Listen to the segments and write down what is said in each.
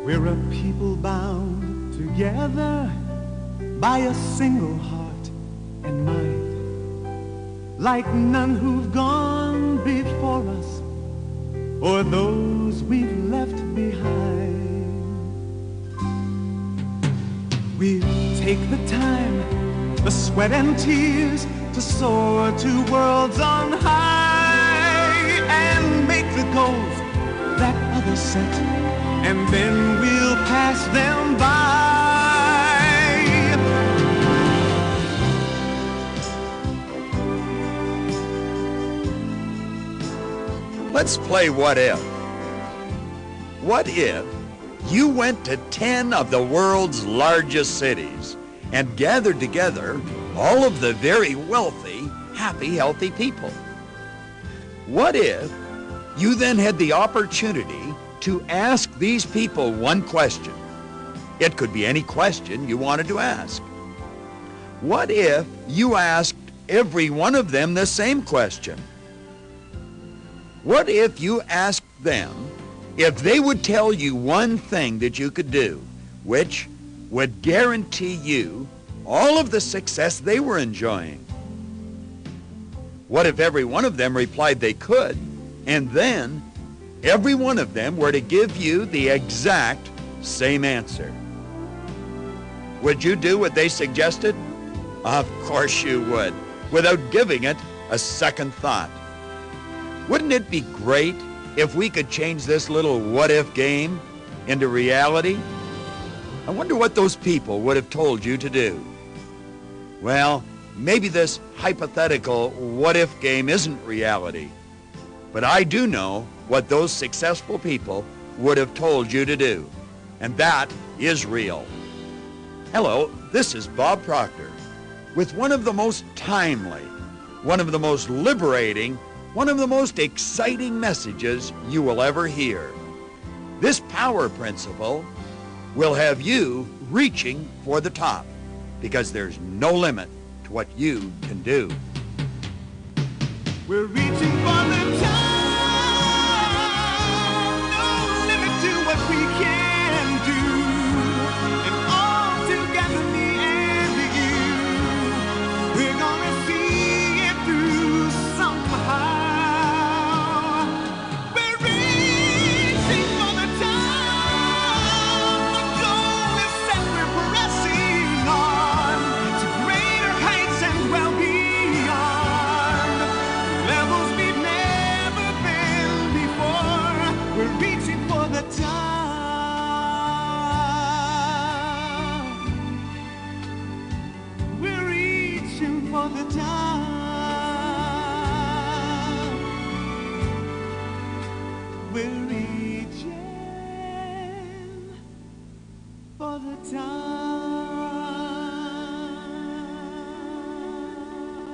We're a people bound together by a single heart and mind, like none who've gone before us or those we've left behind. We'll take the time, the sweat and tears to soar to worlds on high and make the goals that others set, and then we'll pass them by. Let's play What If. What if you went to 10 of the world's largest cities and gathered together all of the very wealthy, happy, healthy people? What if you then had the opportunity to ask these people one question? It could be any question you wanted to ask. What if you asked every one of them the same question? What if you asked them if they would tell you one thing that you could do, which would guarantee you all of the success they were enjoying? What if every one of them replied they could, and then every one of them were to give you the exact same answer? Would you do what they suggested? Of course you would, without giving it a second thought. Wouldn't it be great if we could change this little what-if game into reality? I wonder what those people would have told you to do. Well, maybe this hypothetical what-if game isn't reality, but I do know what those successful people would have told you to do, and that is real. Hello, this is Bob Proctor with one of the most timely, one of the most liberating, one of the most exciting messages you will ever hear. This power principle will have you reaching for the top, because there's no limit to what you can do. We're reaching for the top, no limit to what we can do, and all together, me and you, we're gonna see it through somehow.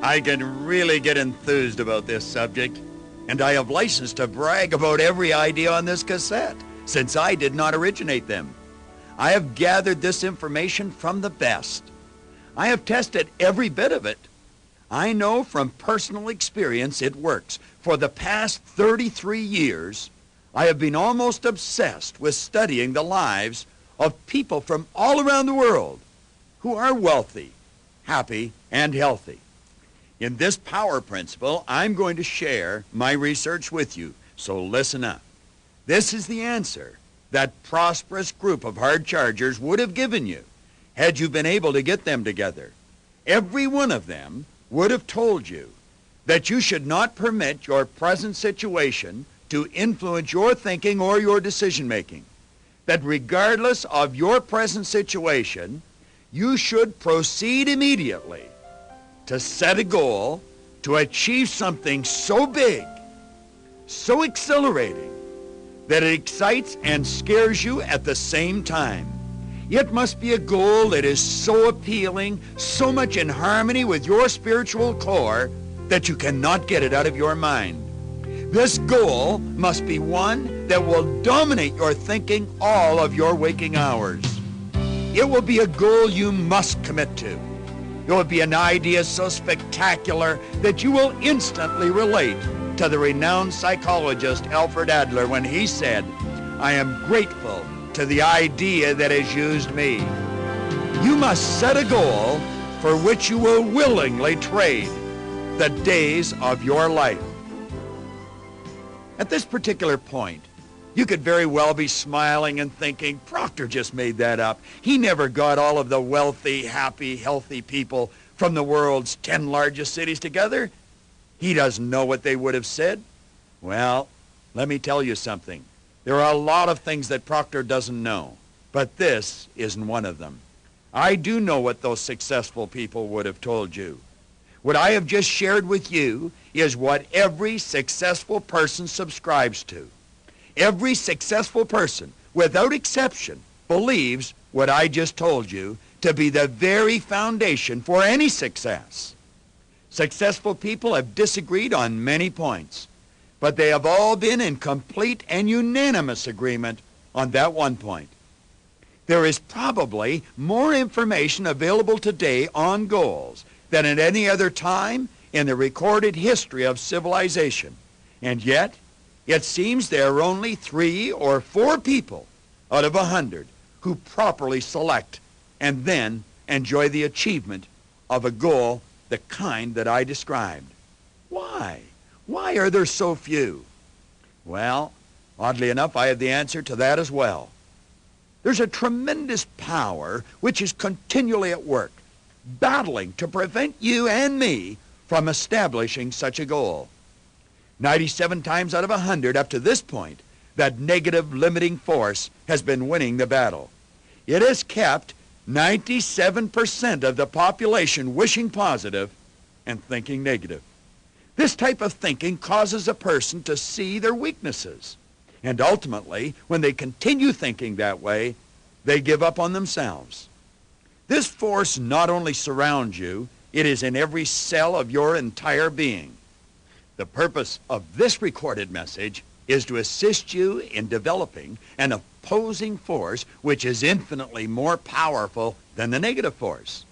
I can really get enthused about this subject, and I have license to brag about every idea on this cassette, since I did not originate them. I have gathered this information from the best. I have tested every bit of it. I know from personal experience it works. For the past 33 years, I have been almost obsessed with studying the lives of people from all around the world who are wealthy, happy, and healthy. In this power principle, I'm going to share my research with you, so listen up. This is the answer that prosperous group of hard chargers would have given you had you been able to get them together. Every one of them would have told you that you should not permit your present situation to influence your thinking or your decision-making. That regardless of your present situation, you should proceed immediately to set a goal to achieve something so big, so exhilarating, that it excites and scares you at the same time. It must be a goal that is so appealing, so much in harmony with your spiritual core, that you cannot get it out of your mind. This goal must be one that will dominate your thinking all of your waking hours. It will be a goal you must commit to. It will be an idea so spectacular that you will instantly relate to the renowned psychologist Alfred Adler when he said, "I am grateful to the idea that has used me. You must set a goal for which you will willingly trade the days of your life. At this particular point, you could very well be smiling and thinking, Proctor just made that up. He never got all of the wealthy, happy, healthy people from the world's 10 largest cities together. He doesn't know what they would have said. Well, let me tell you something. There are a lot of things that Proctor doesn't know, but this isn't one of them. I do know what those successful people would have told you. What I have just shared with you is what every successful person subscribes to. Every successful person, without exception, believes what I just told you to be the very foundation for any success. Successful people have disagreed on many points, but they have all been in complete and unanimous agreement on that one point. There is probably more information available today on goals than at any other time in the recorded history of civilization. And yet, it seems there are only 3 or 4 people out of 100 who properly select and then enjoy the achievement of a goal the kind that I described. Why? Why are there so few? Well, oddly enough, I have the answer to that as well. There's a tremendous power which is continually at work, battling to prevent you and me from establishing such a goal. 97 times out of 100 up to this point, that negative limiting force has been winning the battle. It has kept 97% of the population wishing positive and thinking negative. This type of thinking causes a person to see their weaknesses. And ultimately, when they continue thinking that way, they give up on themselves. This force not only surrounds you, it is in every cell of your entire being. The purpose of this recorded message is to assist you in developing an opposing force which is infinitely more powerful than the negative force.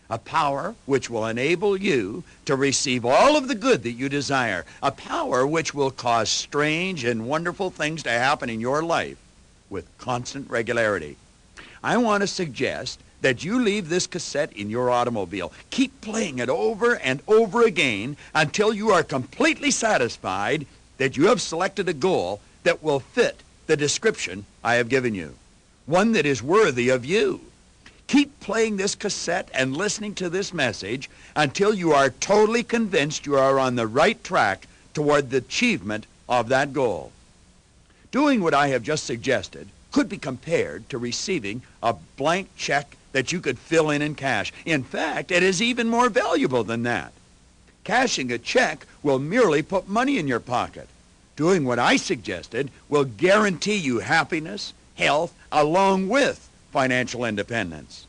A power which will enable you to receive all of the good that you desire. A power which will cause strange and wonderful things to happen in your life with constant regularity. I want to suggest that you leave this cassette in your automobile. Keep playing it over and over again until you are completely satisfied that you have selected a goal that will fit the description I have given you. One that is worthy of you. Keep playing this cassette and listening to this message until you are totally convinced you are on the right track toward the achievement of that goal. Doing what I have just suggested could be compared to receiving a blank check that you could fill in cash. In fact, it is even more valuable than that. Cashing a check will merely put money in your pocket. Doing what I suggested will guarantee you happiness, health, along with financial independence.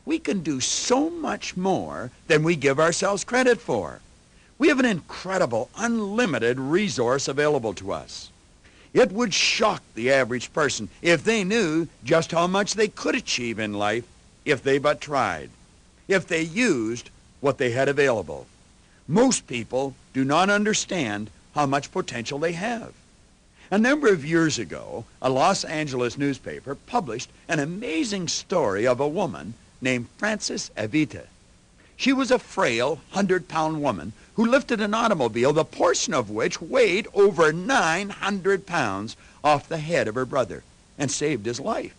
We can do so much more than we give ourselves credit for. We have an incredible, unlimited resource available to us. It would shock the average person if they knew just how much they could achieve in life if they but tried, if they used what they had available. Most people do not understand how much potential they have. A number of years ago, a Los Angeles newspaper published an amazing story of a woman named Frances Evita. She was a frail 100-pound woman who lifted an automobile, the portion of which weighed over 900 pounds, off the head of her brother and saved his life.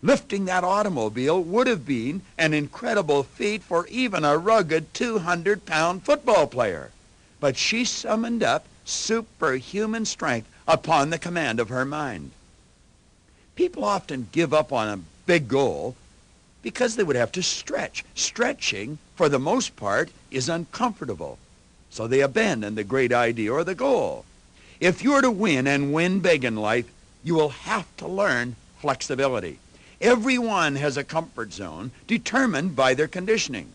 Lifting that automobile would have been an incredible feat for even a rugged 200-pound football player. But she summoned up superhuman strength upon the command of her mind. People often give up on a big goal because they would have to stretch. Stretching, for the most part, is uncomfortable. So they abandon the great idea or the goal. If you're to win and win big in life, you will have to learn flexibility. Everyone has a comfort zone determined by their conditioning.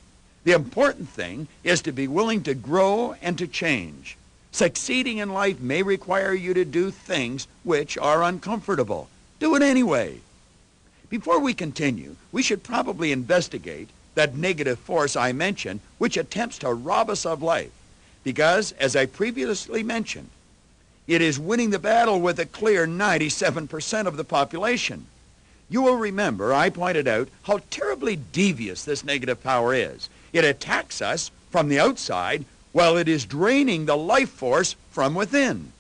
The important thing is to be willing to grow and to change. Succeeding in life may require you to do things which are uncomfortable. Do it anyway. Before we continue, we should probably investigate that negative force I mentioned, which attempts to rob us of life. Because, as I previously mentioned, it is winning the battle with a clear 97% of the population. You will remember I pointed out how terribly devious this negative power is. It attacks us from the outside while it is draining the life force from within.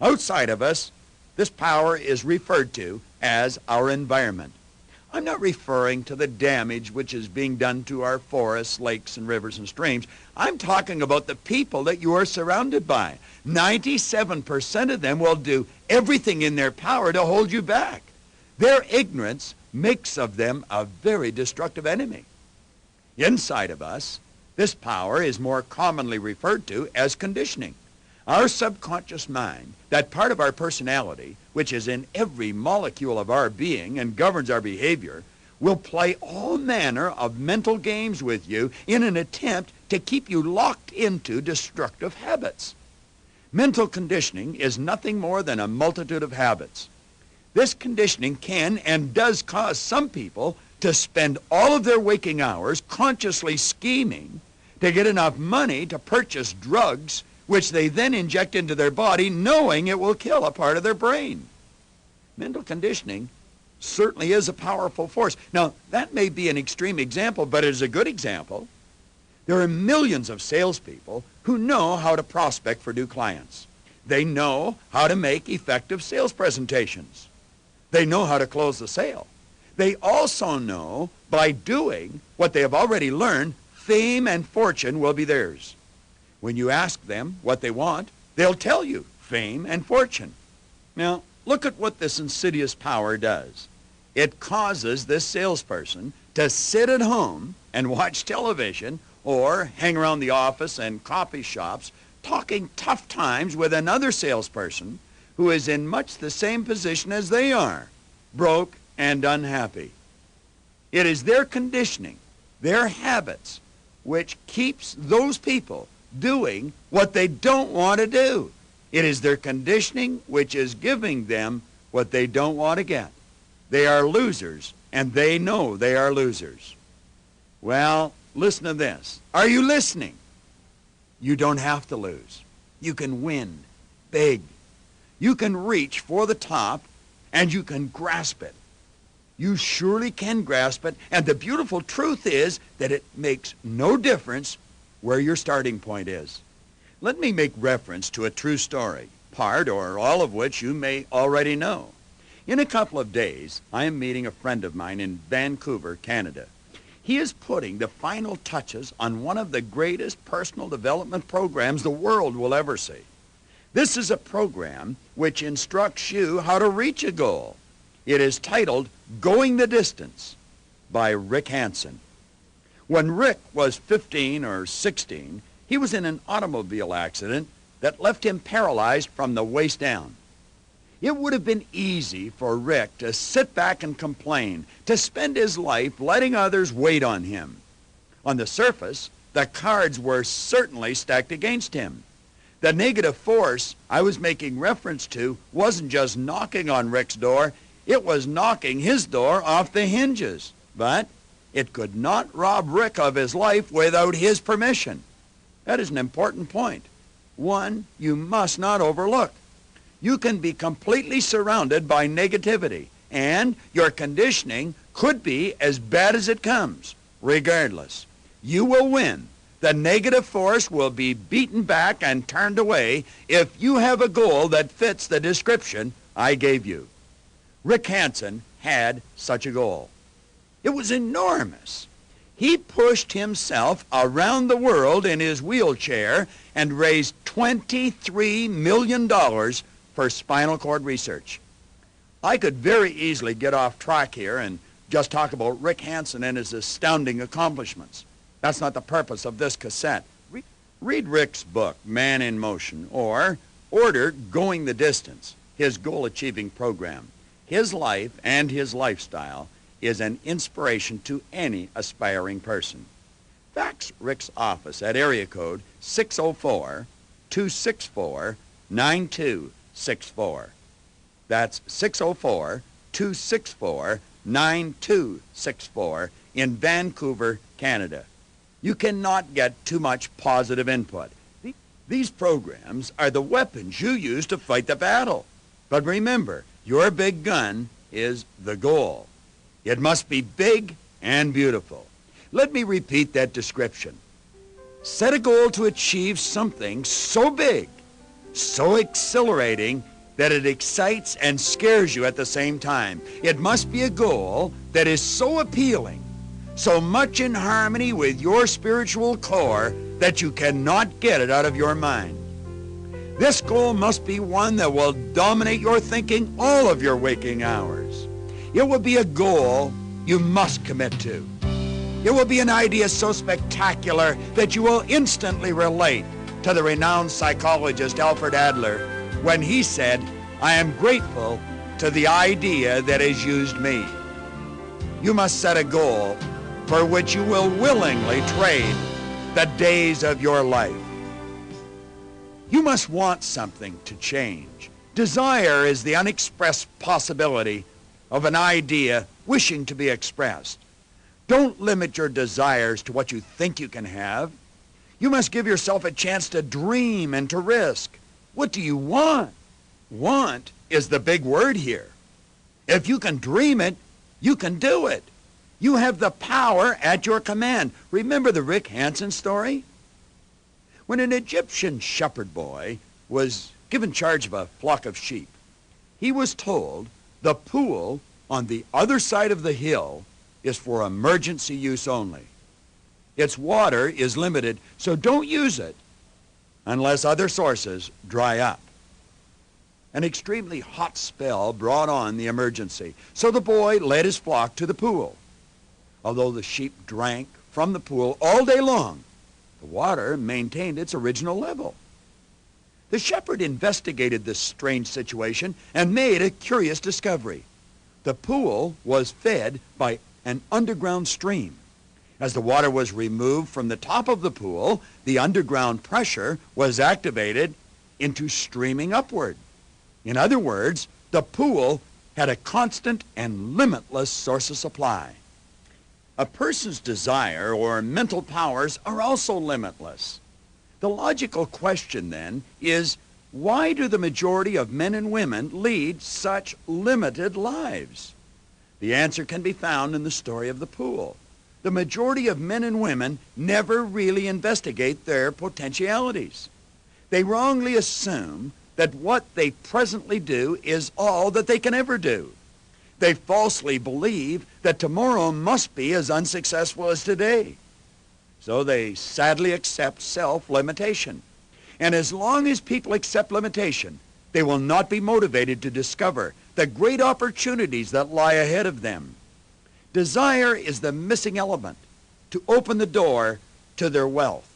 Outside of us, this power is referred to as our environment. I'm not referring to the damage which is being done to our forests, lakes, and rivers and streams. I'm talking about the people that you are surrounded by. 97% of them will do everything in their power to hold you back. Their ignorance makes of them a very destructive enemy. Inside of us, this power is more commonly referred to as conditioning. Our subconscious mind, that part of our personality, which is in every molecule of our being and governs our behavior, will play all manner of mental games with you in an attempt to keep you locked into destructive habits. Mental conditioning is nothing more than a multitude of habits. This conditioning can and does cause some people to spend all of their waking hours consciously scheming to get enough money to purchase drugs which they then inject into their body knowing it will kill a part of their brain. Mental conditioning certainly is a powerful force. Now, that may be an extreme example, but it is a good example. There are millions of salespeople who know how to prospect for new clients. They know how to make effective sales presentations. They know how to close the sale. They also know by doing what they have already learned, fame and fortune will be theirs. When you ask them what they want, they'll tell you fame and fortune. Now, look at what this insidious power does. It causes this salesperson to sit at home and watch television or hang around the office and coffee shops talking tough times with another salesperson who is in much the same position as they are, broke and unhappy. It is their conditioning, their habits, which keeps those people doing what they don't want to do. It is their conditioning which is giving them what they don't want to get. They are losers, and they know they are losers. Well, listen to this. Are you listening? You don't have to lose. You can win big. You can reach for the top, and you can grasp it. You surely can grasp it, and the beautiful truth is that it makes no difference where your starting point is. Let me make reference to a true story, part or all of which you may already know. In a couple of days, I am meeting a friend of mine in Vancouver, Canada. He is putting the final touches on one of the greatest personal development programs the world will ever see. This is a program which instructs you how to reach a goal. It is titled Going the Distance by Rick Hansen. When Rick was 15 or 16, he was in an automobile accident that left him paralyzed from the waist down. It would have been easy for Rick to sit back and complain, to spend his life letting others wait on him. On the surface, the cards were certainly stacked against him. The negative force I was making reference to wasn't just knocking on Rick's door, it was knocking his door off the hinges. But it could not rob Rick of his life without his permission. That is an important point, one you must not overlook. You can be completely surrounded by negativity, and your conditioning could be as bad as it comes. Regardless, you will win. The negative force will be beaten back and turned away if you have a goal that fits the description I gave you. Rick Hansen had such a goal. It was enormous. He pushed himself around the world in his wheelchair and raised $23 million for spinal cord research. I could very easily get off track here and just talk about Rick Hansen and his astounding accomplishments. That's not the purpose of this cassette. Read Rick's book, Man in Motion, or order Going the Distance, his goal-achieving program. His life and his lifestyle is an inspiration to any aspiring person. Fax Rick's office at area code 604-264-9264. That's 604-264-9264 in Vancouver, Canada. You cannot get too much positive input. These programs are the weapons you use to fight the battle. But remember, your big gun is the goal. It must be big and beautiful. Let me repeat that description. Set a goal to achieve something so big, so exhilarating, that it excites and scares you at the same time. It must be a goal that is so appealing, so much in harmony with your spiritual core that you cannot get it out of your mind. This goal must be one that will dominate your thinking all of your waking hours. It will be a goal you must commit to. It will be an idea so spectacular that you will instantly relate to the renowned psychologist Alfred Adler when he said, "I am grateful to the idea that has used me." You must set a goal for which you will willingly trade the days of your life. You must want something to change. Desire is the unexpressed possibility of an idea wishing to be expressed. Don't limit your desires to what you think you can have. You must give yourself a chance to dream and to risk. What do you want? Want is the big word here. If you can dream it, you can do it. You have the power at your command. Remember the Rick Hansen story? When an Egyptian shepherd boy was given charge of a flock of sheep, he was told the pool on the other side of the hill is for emergency use only. Its water is limited, so don't use it unless other sources dry up. An extremely hot spell brought on the emergency, so the boy led his flock to the pool. Although the sheep drank from the pool all day long, the water maintained its original level. The shepherd investigated this strange situation and made a curious discovery. The pool was fed by an underground stream. As the water was removed from the top of the pool, the underground pressure was activated into streaming upward. In other words, the pool had a constant and limitless source of supply. A person's desire or mental powers are also limitless. The logical question then is, why do the majority of men and women lead such limited lives? The answer can be found in the story of the pool. The majority of men and women never really investigate their potentialities. They wrongly assume that what they presently do is all that they can ever do. They falsely believe that tomorrow must be as unsuccessful as today. So they sadly accept self-limitation. And as long as people accept limitation, they will not be motivated to discover the great opportunities that lie ahead of them. Desire is the missing element to open the door to their wealth.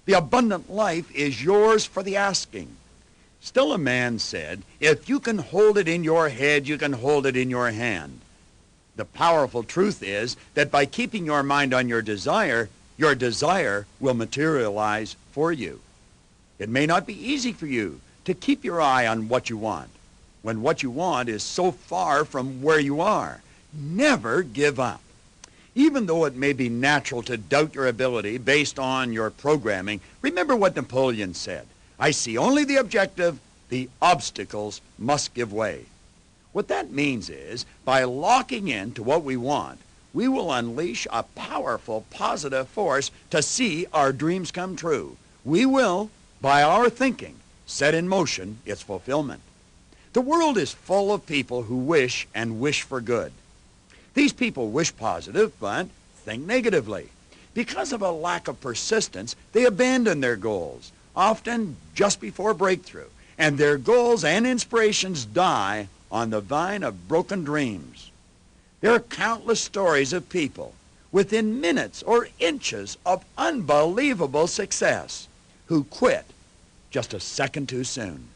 The abundant life is yours for the asking. Still a man said, if you can hold it in your head, you can hold it in your hand. The powerful truth is that by keeping your mind on your desire will materialize for you. It may not be easy for you to keep your eye on what you want, when what you want is so far from where you are. Never give up. Even though it may be natural to doubt your ability based on your programming, remember what Napoleon said. I see only the objective, the obstacles must give way. What that means is, by locking in to what we want, we will unleash a powerful positive force to see our dreams come true. We will, by our thinking, set in motion its fulfillment. The world is full of people who wish and wish for good. These people wish positive, but think negatively. Because of a lack of persistence, they abandon their goals, often just before breakthrough, and their goals and inspirations die on the vine of broken dreams. There are countless stories of people within minutes or inches of unbelievable success who quit just a second too soon.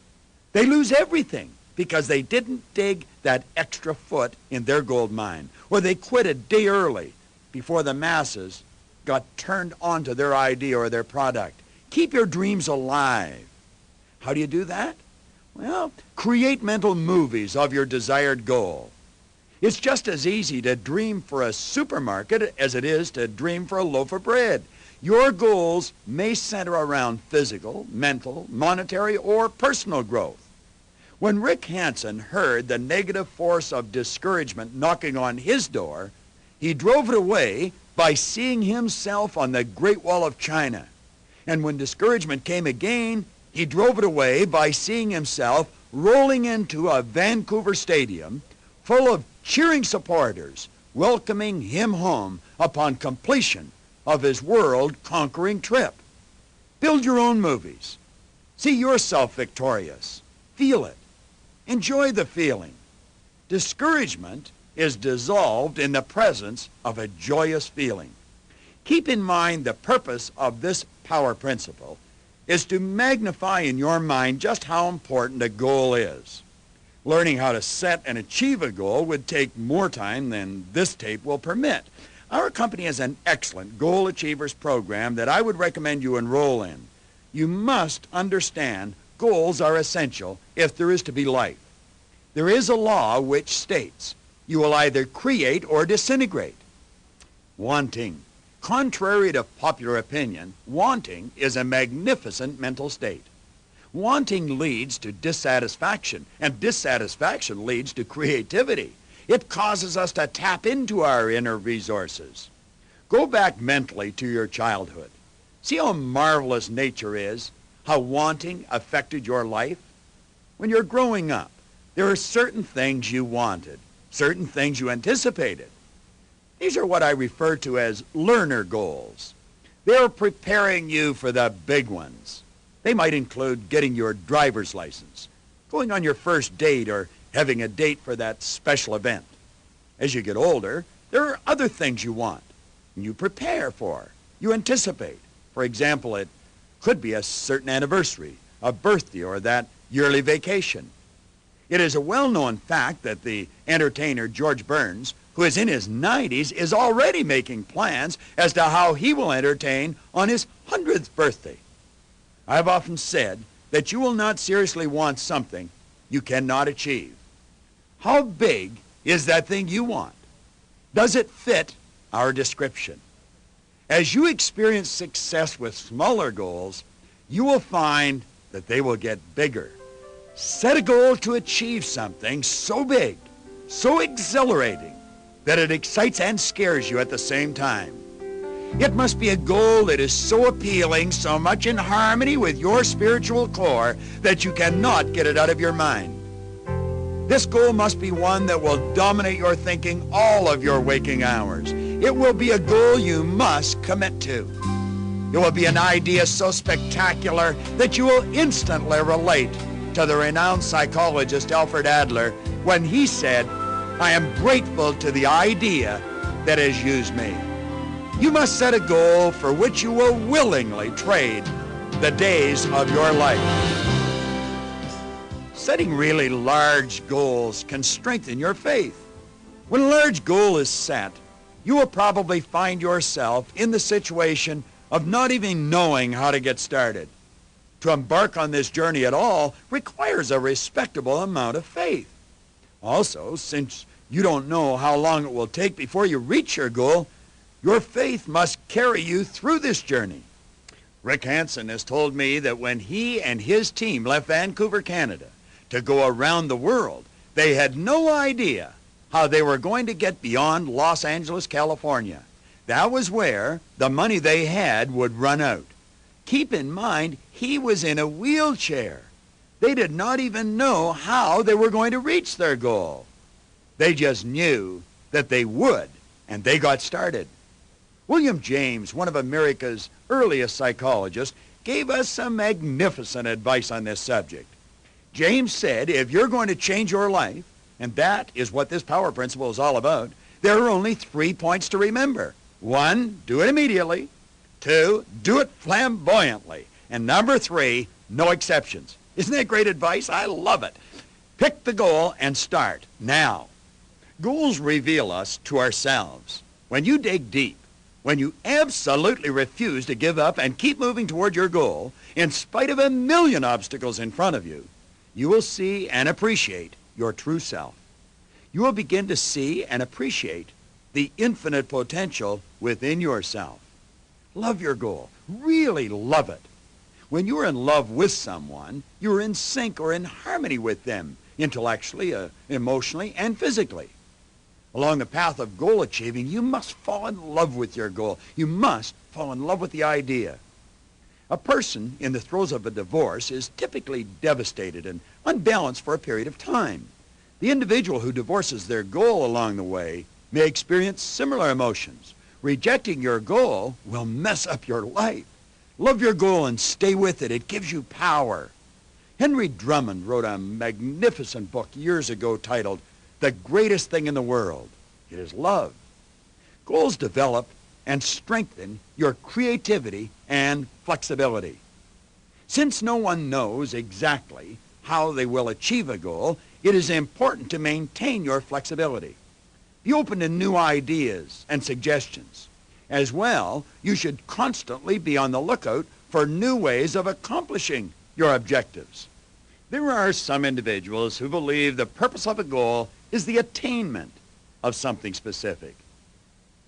They lose everything because they didn't dig that extra foot in their gold mine, or they quit a day early before the masses got turned onto their idea or their product. Keep your dreams alive. How do you do that? Well, create mental movies of your desired goal. It's just as easy to dream for a supermarket as it is to dream for a loaf of bread. Your goals may center around physical, mental, monetary, or personal growth. When Rick Hansen heard the negative force of discouragement knocking on his door, he drove it away by seeing himself on the Great Wall of China. And when discouragement came again, he drove it away by seeing himself rolling into a Vancouver stadium full of cheering supporters, welcoming him home upon completion of his world-conquering trip. Build your own movies. See yourself victorious. Feel it. Enjoy the feeling. Discouragement is dissolved in the presence of a joyous feeling. Keep in mind the purpose of this power principle is to magnify in your mind just how important a goal is. Learning how to set and achieve a goal would take more time than this tape will permit. Our company has an excellent Goal Achievers program that I would recommend you enroll in. You must understand goals are essential if there is to be life. There is a law which states you will either create or disintegrate. Wanting. Contrary to popular opinion, wanting is a magnificent mental state. Wanting leads to dissatisfaction, and dissatisfaction leads to creativity. It causes us to tap into our inner resources. Go back mentally to your childhood. See how marvelous nature is, how wanting affected your life? When you're growing up, there are certain things you wanted, certain things you anticipated. These are what I refer to as learner goals. They're preparing you for the big ones. They might include getting your driver's license, going on your first date, or having a date for that special event. As you get older, there are other things you want, and you prepare for, you anticipate. For example, it could be a certain anniversary, a birthday, or that yearly vacation. It is a well-known fact that the entertainer George Burns, who is in his 90s, is already making plans as to how he will entertain on his 100th birthday. I've often said that you will not seriously want something you cannot achieve. How big is that thing you want? Does it fit our description? As you experience success with smaller goals, you will find that they will get bigger. Set a goal to achieve something so big, so exhilarating, that it excites and scares you at the same time. It must be a goal that is so appealing, so much in harmony with your spiritual core, that you cannot get it out of your mind. This goal must be one that will dominate your thinking all of your waking hours. It will be a goal you must commit to. It will be an idea so spectacular that you will instantly relate to the renowned psychologist Alfred Adler when he said, "I am grateful to the idea that has used me." You must set a goal for which you will willingly trade the days of your life. Setting really large goals can strengthen your faith. When a large goal is set, you will probably find yourself in the situation of not even knowing how to get started. To embark on this journey at all requires a respectable amount of faith. Also, since you don't know how long it will take before you reach your goal, your faith must carry you through this journey. Rick Hansen has told me that when he and his team left Vancouver, Canada, to go around the world, they had no idea how they were going to get beyond Los Angeles, California. That was where the money they had would run out. Keep in mind, he was in a wheelchair. They did not even know how they were going to reach their goal. They just knew that they would, and they got started. William James, one of America's earliest psychologists, gave us some magnificent advice on this subject. James said, if you're going to change your life, and that is what this power principle is all about, there are only 3 points to remember. 1, do it immediately. 2, do it flamboyantly. And number 3, no exceptions. Isn't that great advice? I love it. Pick the goal and start now. Goals reveal us to ourselves. When you dig deep, when you absolutely refuse to give up and keep moving toward your goal, in spite of a million obstacles in front of you, you will see and appreciate your true self. You will begin to see and appreciate the infinite potential within yourself. Love your goal. Really love it. When you are in love with someone, you are in sync or in harmony with them, intellectually, emotionally, and physically. Along the path of goal achieving, you must fall in love with your goal. You must fall in love with the idea. A person in the throes of a divorce is typically devastated and unbalanced for a period of time. The individual who divorces their goal along the way may experience similar emotions. Rejecting your goal will mess up your life. Love your goal and stay with it. It gives you power. Henry Drummond wrote a magnificent book years ago titled The Greatest Thing in the World. It is love. Goals develop and strengthen your creativity and flexibility. Since no one knows exactly how they will achieve a goal, it is important to maintain your flexibility. Be open to new ideas and suggestions. As well, you should constantly be on the lookout for new ways of accomplishing your objectives. There are some individuals who believe the purpose of a goal is the attainment of something specific.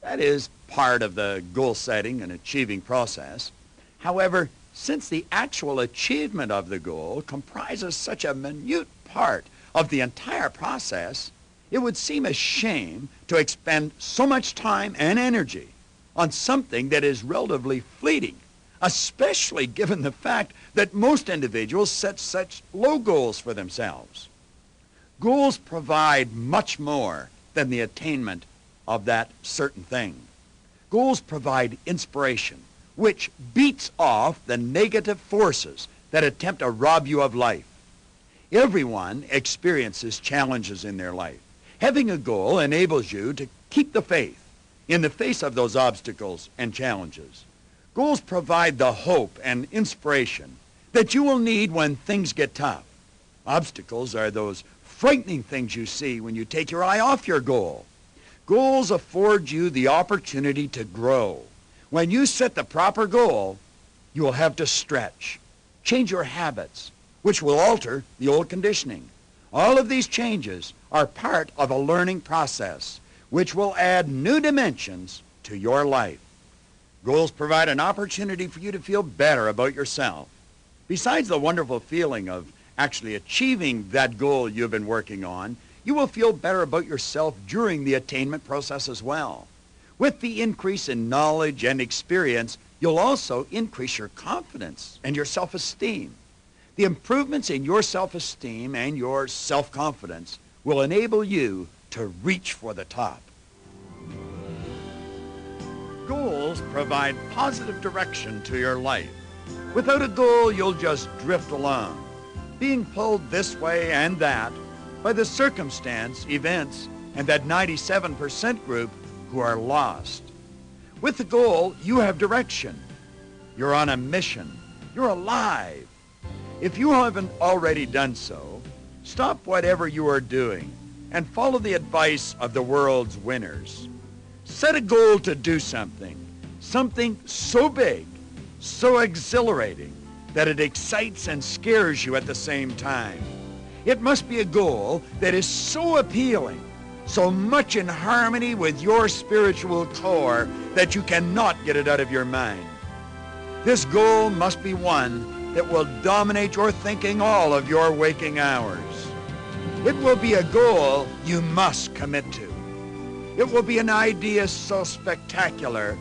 That is part of the goal setting and achieving process. However, since the actual achievement of the goal comprises such a minute part of the entire process, it would seem a shame to expend so much time and energy on something that is relatively fleeting, especially given the fact that most individuals set such low goals for themselves. Goals provide much more than the attainment of that certain thing. Goals provide inspiration, which beats off the negative forces that attempt to rob you of life. Everyone experiences challenges in their life. Having a goal enables you to keep the faith in the face of those obstacles and challenges. Goals provide the hope and inspiration that you will need when things get tough. Obstacles are those frightening things you see when you take your eye off your goal. Goals afford you the opportunity to grow. When you set the proper goal, you will have to stretch, change your habits, which will alter the old conditioning. All of these changes are part of a learning process, which will add new dimensions to your life. Goals provide an opportunity for you to feel better about yourself. Besides the wonderful feeling of actually achieving that goal you've been working on, you will feel better about yourself during the attainment process as well. With the increase in knowledge and experience, you'll also increase your confidence and your self-esteem. The improvements in your self-esteem and your self-confidence will enable you to reach for the top. Goals provide positive direction to your life. Without a goal, you'll just drift along, being pulled this way and that by the circumstance, events, and that 97% group who are lost. With the goal, you have direction. You're on a mission. You're alive. If you haven't already done so, stop whatever you are doing and follow the advice of the world's winners. Set a goal to do something so big, so exhilarating, that it excites and scares you at the same time. It must be a goal that is so appealing, so much in harmony with your spiritual core that you cannot get it out of your mind. This goal must be one that will dominate your thinking all of your waking hours. It will be a goal you must commit to. It will be an idea so spectacular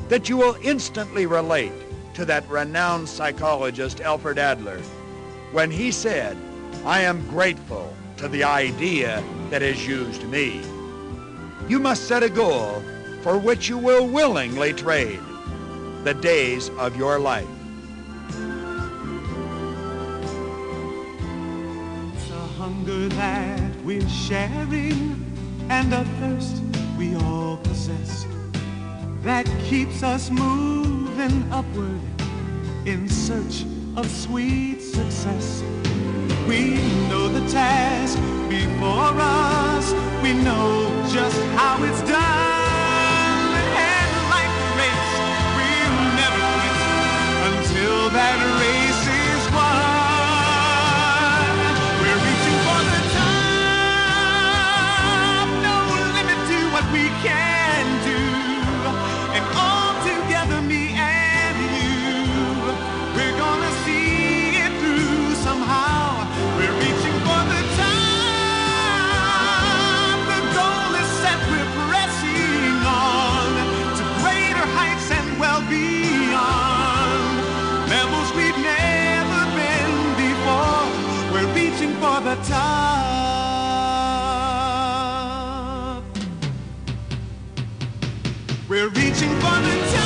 that you will instantly relate to that renowned psychologist Alfred Adler when he said, "I am grateful to the idea that has used me." You must set a goal for which you will willingly trade the days of your life. It's a hunger that we're sharing and a thirst we all possess that keeps us moving upward in search of sweet success. We know the task before us, we know just how it's done, and like the race, we'll never quit until that race is won. We're reaching for the top, no limit to what we can do, and all together, me and you, we're gonna see the top. We're reaching for the top.